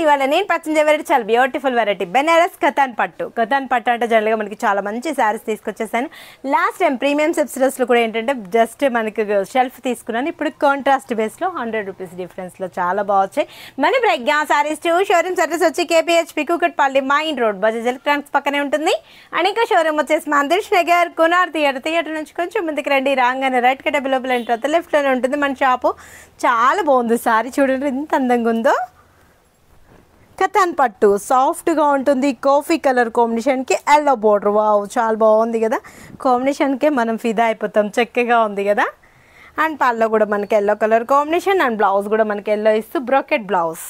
ఇవాళ నేను purchase variety చాలా బ్యూటిఫుల్ వెరైటీ బెనారస్ కథాన్ పట్టు అంటే జనరల్గా మనకి చాలా మంచి శారీస్ తీసుకొచ్చేసాను. లాస్ట్ టైం ప్రీమియం సెప్స్లో కూడా ఏంటంటే జస్ట్ మనకి షెల్ఫ్ తీసుకున్నాను. ఇప్పుడు కాంట్రాస్ట్ బేస్లో 100 రూపీస్ డిఫరెన్స్లో చాలా బాగుంటాయి. మన ప్రజ్ఞా శారీస్ షోరూమ్స్ అడ్రస్ వచ్చి KPHB Kukatpally main road Bajaj electronics పక్కనే ఉంటుంది. అనేక షోరూమ్ వచ్చేసి మందిర్ష్ నగర్ కునార్ థియేటర్ నుంచి కొంచెం ముందుకు రండి. రాగానే రైట్ కట్ అవైలబుల్ అయిన తర్వాత లెఫ్ట్లోనే ఉంటుంది మన షాపు. చాలా బాగుంది శారీ, చూడండి ఎంత అందంగా ఉందో. కథాన్ పట్టు సాఫ్ట్గా ఉంటుంది. కాఫీ కలర్ కాంబినేషన్కి ఎల్లో బోర్డర్. వావ్, చాలా బాగుంది కదా. కాంబినేషన్కే మనం ఫిదా అయిపోతాం. చక్కగా ఉంది కదా. అండ్ పల్లో కూడా మనకి yellow colour combination and blouse కూడా మనకి ఎల్లో ఇస్తూ బ్రోకెట్ బ్లౌజ్.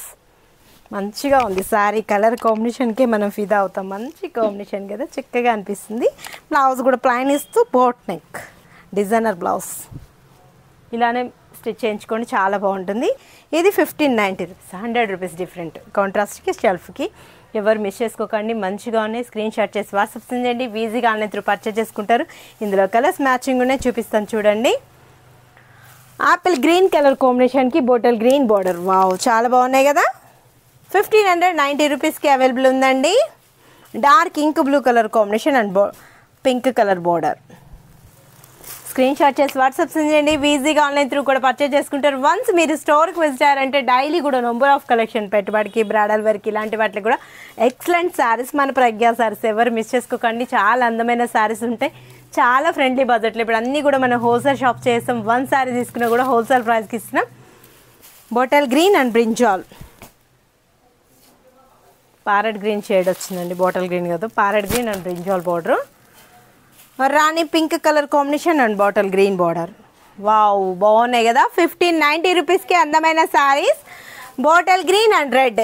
మంచిగా ఉంది శారీ. కలర్ కాంబినేషన్కే మనం ఫిదా అవుతాం. మంచి కాంబినేషన్ కదా, చక్కగా అనిపిస్తుంది. బ్లౌజ్ కూడా ప్లైన్ ఇస్తూ బోట్ నెక్ డిజైనర్ బ్లౌజ్. ఇలానే స్టిచ్ చేయించుకోండి, చాలా బాగుంటుంది. ఇది 1590 రూపీస్, 100 రూపీస్ డిఫరెంట్. కాంట్రాస్ట్కి షెల్ఫ్కి ఎవరు మిస్ చేసుకోకండి. మంచిగా ఉన్నాయి. స్క్రీన్ షాట్ చేసి వాట్సాప్ చేయండి. ఈజీగా ఆన్లైన్ త్రూ పర్చేజ్ చేసుకుంటారు. ఇందులో కలర్స్ మ్యాచింగ్ ఉన్నాయి, చూపిస్తాను చూడండి. ఆపిల్ గ్రీన్ కలర్ కాంబినేషన్కి బాటిల్ గ్రీన్ బార్డర్. వావ్, చాలా బాగున్నాయి కదా. 1590 రూపీస్కి అవైలబుల్ ఉందండి. Dark ink blue colour combination and pink colour border. Screen shot చేసి వాట్సాప్ చేయండి. ఈజీగా ఆన్లైన్ త్రూ కూడా పర్చేజ్ చేసుకుంటారు. వన్స్ మీరు స్టోర్కి విజిట్ అయ్యారంటే డైలీ కూడా నెంబర్ ఆఫ్ కలెక్షన్ పెట్టుబడికి బ్రాడల్ వర్క్ ఇలాంటి వాటికి కూడా ఎక్సలెంట్ శారీస్ మన ప్రజ్ఞా శారీస్ ఎవరు మిస్ చేసుకోకండి. చాలా అందమైన శారీస్ ఉంటాయి, చాలా ఫ్రెండ్లీ బడ్జెట్లో. ఇప్పుడు అన్నీ కూడా మనం హోల్సేల్ షాప్ చేస్తాం. వన్ శారీ తీసుకున్నా కూడా హోల్సేల్ ప్రైస్కి ఇస్తున్నాం. Bottle green and brinjal, parrot green shade వచ్చిందండి. బాటిల్ గ్రీన్ కాదు, parrot green and brinjal border. Rani pink colour combination and bottle green border. Wow, బాగున్నాయి కదా. 1590 రూపీస్కి అందమైన saris. Bottle green and red,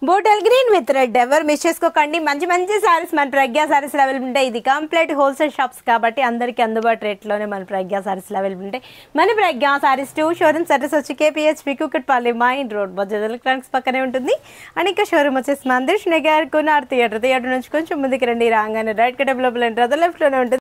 bottle green with red. ఎవరు miss చేసుకోకండి. మంచి మంచి శారీస్ మన ప్రజ్ఞా శారీస్లో అవైలబుల్ ఉంటాయి. ఇది కంప్లీట్ హోల్సేల్ షాప్స్ కాబట్టి అందరికీ అందుబాటు రేట్లోనే మన ప్రజ్ఞా శారీస్లో అవైలబుల్ ఉంటాయి. మన ప్రజ్ఞా శారీస్ షోరూమ్స్ అడ్రస్ వచ్చి KPHB Kukatpally main road Bajaj electronics పక్కనే ఉంటుంది. అనేక షోరూమ్ వచ్చేసి మందిర్ష్ నగర్ కునార్ థియేటర్ నుంచి కొంచెం ముందుకు రండి. రాగానే రైట్ కట్ అవైలబుల్ అయిన తర్వాత లెఫ్ట్లోనే ఉంటుంది.